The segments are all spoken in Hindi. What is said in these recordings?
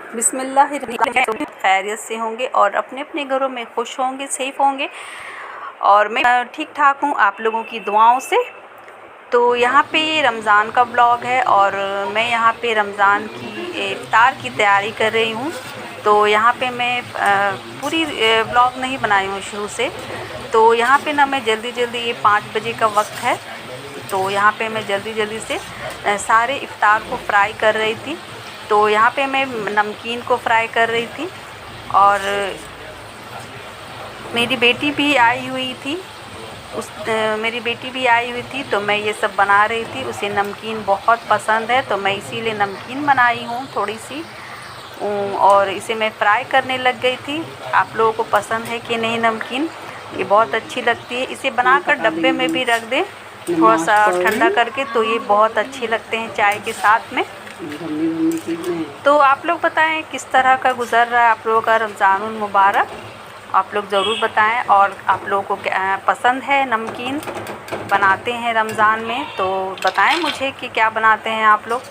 बिस्मिल्लाहिर्रहमानिर्रहीम। खैरियत से होंगे और अपने अपने घरों में खुश होंगे, सेफ़ होंगे। और मैं ठीक ठाक हूँ आप लोगों की दुआओं से। तो यहाँ पे ये रमज़ान का ब्लॉग है और मैं यहाँ पे रमज़ान की इफ्तार की तैयारी कर रही हूँ। तो यहाँ पे मैं पूरी ब्लॉग नहीं बनाई हूँ शुरू से। तो यहाँ पे ना मैं जल्दी ये 5 बजे का वक्त है, तो यहाँ पे मैं जल्दी से सारे इफ्तार को फ्राई कर रही थी। तो यहाँ पे मैं नमकीन को फ्राई कर रही थी और मेरी बेटी भी आई हुई थी। मेरी बेटी भी आई हुई थी तो मैं ये सब बना रही थी। उसे नमकीन बहुत पसंद है तो मैं इसीलिए नमकीन बनाई हूँ थोड़ी सी, और इसे मैं फ्राई करने लग गई थी। आप लोगों को पसंद है कि नहीं नमकीन? ये बहुत अच्छी लगती है। इसे बनाकर डब्बे में भी रख दें थोड़ा सा ठंडा करके, तो ये बहुत अच्छे लगते हैं चाय के साथ में। तो आप लोग बताएं किस तरह का गुज़र रहा है आप लोगों का रमज़ानुल मुबारक, आप लोग ज़रूर बताएं। और आप लोगों को क्या पसंद है नमकीन बनाते हैं रमज़ान में, तो बताएं मुझे कि क्या बनाते हैं आप लोग।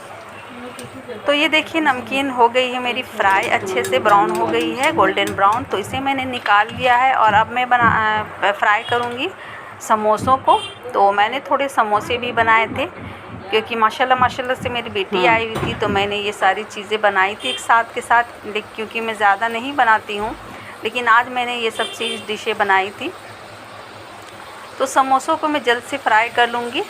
तो ये देखिए नमकीन हो गई है मेरी फ्राई, अच्छे से ब्राउन हो गई है, गोल्डन ब्राउन। तो इसे मैंने निकाल लिया है और अब मैं फ्राई करूँगी समोसों को। तो मैंने थोड़े समोसे भी बनाए थे क्योंकि माशाल्लाह से मेरी बेटी आई हुई थी, तो मैंने ये सारी चीज़ें बनाई थी एक साथ के साथ। क्योंकि मैं ज़्यादा नहीं बनाती हूँ, लेकिन आज मैंने ये सब डिशें बनाई थी। तो समोसों को मैं जल्द से फ्राई कर लूँगी।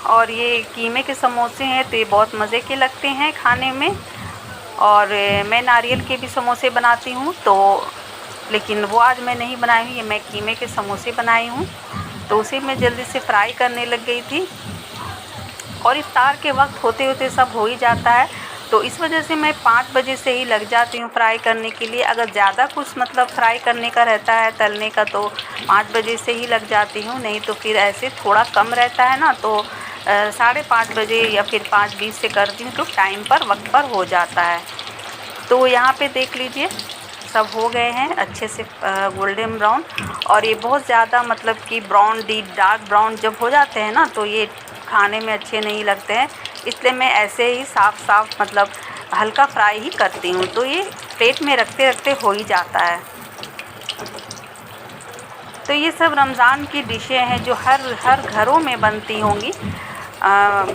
और ये कीमे के समोसे हैं तो ये बहुत मज़े के लगते हैं खाने में। और मैं नारियल के भी समोसे बनाती हूँ, तो लेकिन वो आज मैं नहीं बनाई हूँ, ये मैं कीमे के समोसे बनाई हूँ। तो उसे मैं जल्दी से फ्राई करने लग गई थी और इफ्तार के वक्त होते होते सब हो ही जाता है। तो इस वजह से मैं 5 बजे से ही लग जाती हूँ फ्राई करने के लिए। अगर ज़्यादा कुछ मतलब फ्राई करने का रहता है, तलने का, तो 5 बजे से ही लग जाती हूँ। नहीं तो फिर ऐसे थोड़ा कम रहता है ना, तो 5:30 बजे या फिर 5:20 से करती हूँ तो टाइम पर वक्त पर हो जाता है। तो यहाँ पे देख लीजिए सब हो गए हैं अच्छे से गोल्डन ब्राउन। और ये बहुत ज़्यादा मतलब कि ब्राउन, डीप डार्क ब्राउन जब हो जाते हैं ना, तो ये खाने में अच्छे नहीं लगते हैं। इसलिए मैं ऐसे ही साफ मतलब हल्का फ्राई ही करती हूँ, तो ये प्लेट में रखते रखते हो ही जाता है। तो ये सब रमज़ान की डिशें हैं जो हर घरों में बनती होंगी।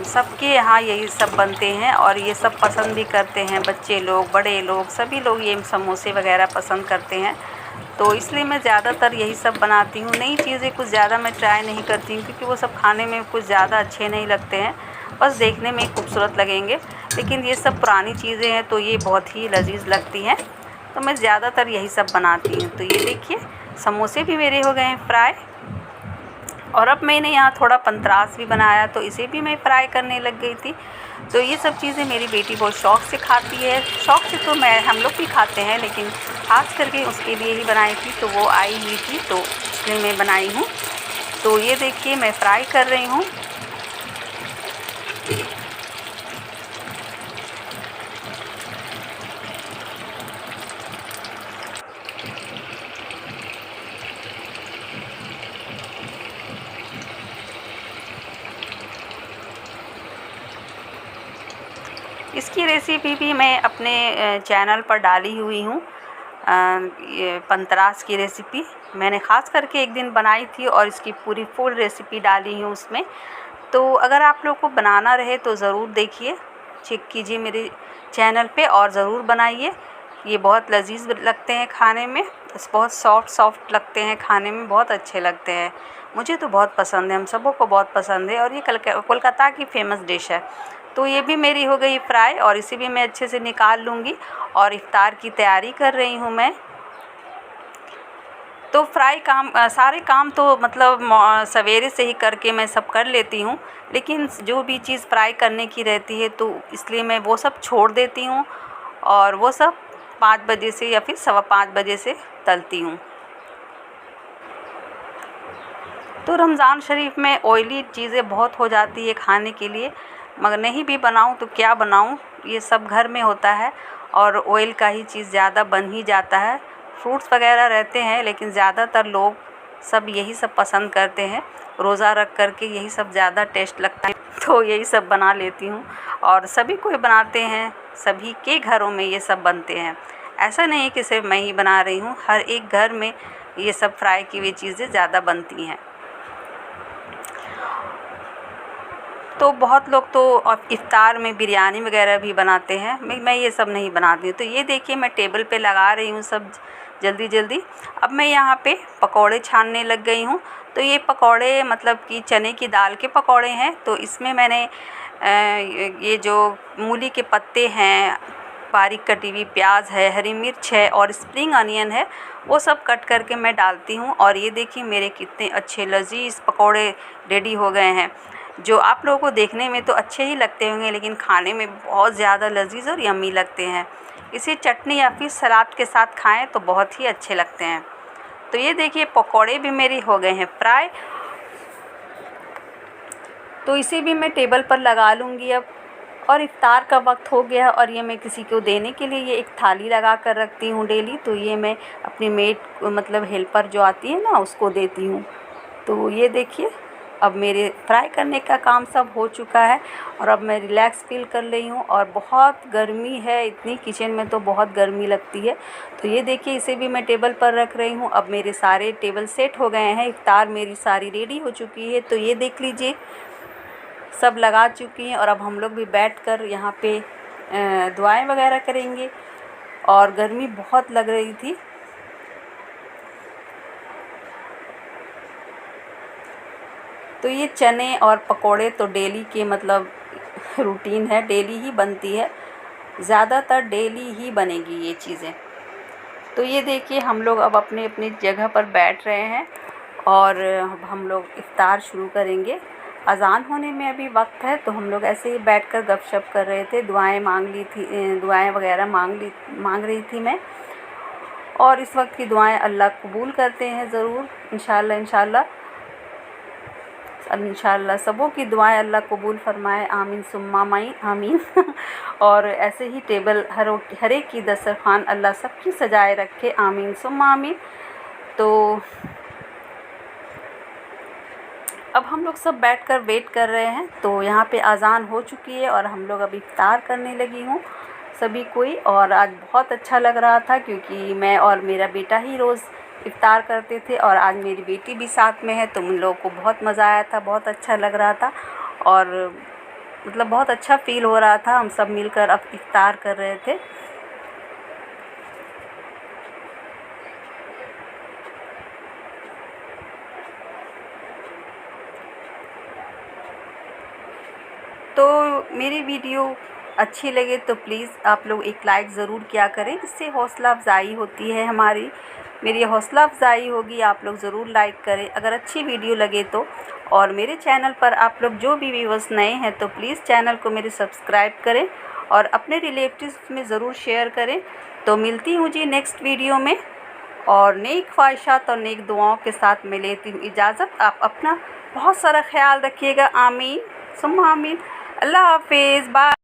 सबके यहाँ यही सब बनते हैं और ये सब पसंद भी करते हैं, बच्चे लोग, बड़े लोग, सभी लोग ये समोसे वगैरह पसंद करते हैं। तो इसलिए मैं ज़्यादातर यही सब बनाती हूँ। नई चीज़ें कुछ ज़्यादा मैं ट्राई नहीं करती हूँ क्योंकि वो सब खाने में कुछ ज़्यादा अच्छे नहीं लगते हैं, बस देखने में खूबसूरत लगेंगे। लेकिन ये सब पुरानी चीज़ें हैं तो ये बहुत ही लजीज लगती हैं, तो मैं ज़्यादातर यही सब बनाती हूँ। तो ये देखिए समोसे भी मेरे हो गए हैं फ्राई। और अब मैंने यहाँ थोड़ा पंतरास भी बनाया तो इसे भी मैं फ्राई करने लग गई थी। तो ये सब चीज़ें मेरी बेटी बहुत शौक़ से खाती है। शौक़ से तो हम लोग भी खाते हैं, लेकिन ख़ास करके उसके लिए ही बनाई थी। तो वो आई हुई थी तो इसलिए मैं बनाई हूँ। तो ये देखिए मैं फ्राई कर रही हूँ। इसकी रेसिपी भी मैं अपने चैनल पर डाली हुई हूँ। ये पंतरास की रेसिपी मैंने ख़ास करके एक दिन बनाई थी और इसकी पूरी फुल रेसिपी डाली हूँ उसमें। तो अगर आप लोग को बनाना रहे तो ज़रूर देखिए, चेक कीजिए मेरे चैनल पे और ज़रूर बनाइए। ये बहुत लजीज लगते हैं खाने में, बहुत सॉफ्ट लगते हैं खाने में, बहुत अच्छे लगते हैं। मुझे तो बहुत पसंद है, हम सबों को बहुत पसंद है और ये कोलकाता की फ़ेमस डिश है। तो ये भी मेरी हो गई फ्राई और इसे भी मैं अच्छे से निकाल लूँगी और इफ्तार की तैयारी कर रही हूँ मैं। तो सारे काम तो मतलब सवेरे से ही करके मैं सब कर लेती हूँ, लेकिन जो भी चीज़ फ्राई करने की रहती है तो इसलिए मैं वो सब छोड़ देती हूँ और वो सब 5 बजे से या फिर 5:15 बजे से तलती हूँ। तो रमज़ान शरीफ में ऑयली चीज़ें बहुत हो जाती है खाने के लिए, मगर नहीं भी बनाऊँ तो क्या बनाऊँ, ये सब घर में होता है और ऑयल का ही चीज़ ज़्यादा बन ही जाता है। फ्रूट्स वगैरह रहते हैं लेकिन ज़्यादातर लोग सब यही सब पसंद करते हैं, रोज़ा रख कर के यही सब ज़्यादा टेस्ट लगता है तो यही सब बना लेती हूँ। और सभी कोई बनाते हैं, सभी के घरों में ये सब बनते हैं। ऐसा नहीं कि सिर्फ मैं ही बना रही हूँ, हर एक घर में ये सब फ्राई की हुई चीज़ें ज़्यादा बनती हैं। तो बहुत लोग तो इफ्तार में बिरयानी वगैरह भी बनाते हैं, मैं ये सब नहीं बनाती हूँ। तो ये देखिए मैं टेबल पे लगा रही हूँ सब जल्दी जल्दी। अब मैं यहाँ पे पकौड़े छानने लग गई हूँ। तो ये पकौड़े मतलब कि चने की दाल के पकौड़े हैं। तो इसमें मैंने ये जो मूली के पत्ते हैं, बारीक कटी हुई प्याज है, हरी मिर्च है और स्प्रिंग अनियन है, वो सब कट करके मैं डालती हूँ। और ये देखिए मेरे कितने अच्छे लजीज पकौड़े रेडी हो गए हैं, जो आप लोगों को देखने में तो अच्छे ही लगते होंगे लेकिन खाने में बहुत ज़्यादा लजीज और यम्मी लगते हैं। इसे चटनी या फिर सलाद के साथ खाएं तो बहुत ही अच्छे लगते हैं। तो ये देखिए पकौड़े भी मेरी हो गए हैं फ्राई। तो इसे भी मैं टेबल पर लगा लूँगी अब। और इफ्तार का वक्त हो गया और ये मैं किसी को देने के लिए ये एक थाली लगा कर रखती हूँ डेली। तो ये मैं अपनी मेड मतलब हेल्पर जो आती है ना उसको देती हूँ। तो ये देखिए अब मेरे फ्राई करने का काम सब हो चुका है और अब मैं रिलैक्स फील कर रही हूँ। और बहुत गर्मी है, इतनी किचन में तो बहुत गर्मी लगती है। तो ये देखिए इसे भी मैं टेबल पर रख रही हूँ। अब मेरे सारे टेबल सेट हो गए हैं, इफ्तार मेरी सारी रेडी हो चुकी है। तो ये देख लीजिए सब लगा चुकी हैं और अब हम लोग भी बैठकर यहाँ पे दुआएं वगैरह करेंगे। और गर्मी बहुत लग रही थी। तो ये चने और पकोड़े तो डेली के मतलब रूटीन है, डेली ही बनती है, ज़्यादातर डेली ही बनेगी ये चीज़ें। तो ये देखिए हम लोग अब अपने अपनी जगह पर बैठ रहे हैं और अब हम लोग इफ्तार शुरू करेंगे। अज़ान होने में अभी वक्त है तो हम लोग ऐसे ही बैठकर गपशप कर रहे थे, दुआएं मांग ली थी, दुआएं वगैरह मांग रही थी मैं। और इस वक्त की दुआएं अल्लाह कबूल करते हैं ज़रूर इंशाल्लाह। इंशाल्लाह सबों की दुआएं अल्लाह कबूल फ़रमाए, आमीन सुम्मा आमीन। और ऐसे ही टेबल हर एक की दस्तरखान अल्लाह सबकी सजाए रखे, आमीन सुम्मा आमीन। तो अब हम लोग सब बैठकर वेट कर रहे हैं। तो यहाँ पे अज़ान हो चुकी है और हम लोग अब इफ्तार करने लगी हूँ सभी कोई। और आज बहुत अच्छा लग रहा था क्योंकि मैं और मेरा बेटा ही रोज़ इफ्तार करते थे और आज मेरी बेटी भी साथ में है। तो उन लोगों को बहुत मज़ा आया था, बहुत अच्छा लग रहा था और मतलब बहुत अच्छा फ़ील हो रहा था। हम सब मिलकर अब इफ्तार कर रहे थे। तो मेरी वीडियो अच्छी लगे तो प्लीज़ आप लोग एक लाइक ज़रूर किया करें, इससे हौसला अफ़ज़ाई होती है हमारी, मेरी हौसला अफ़ज़ाई होगी। आप लोग ज़रूर लाइक करें अगर अच्छी वीडियो लगे तो। और मेरे चैनल पर आप लोग जो भी व्यूअर्स नए हैं तो प्लीज़ चैनल को मेरे सब्सक्राइब करें और अपने रिलेटिव्स में ज़रूर शेयर करें। तो मिलती हूँ जी नेक्स्ट वीडियो में और नेक ख्वाहिशात और नेक दुआओं के साथ मैं लेती हूँ इजाज़त। आप अपना बहुत सारा ख्याल रखिएगा, आमीन सुम्मा आमीन। अल्लाह हाफिज़, बाय।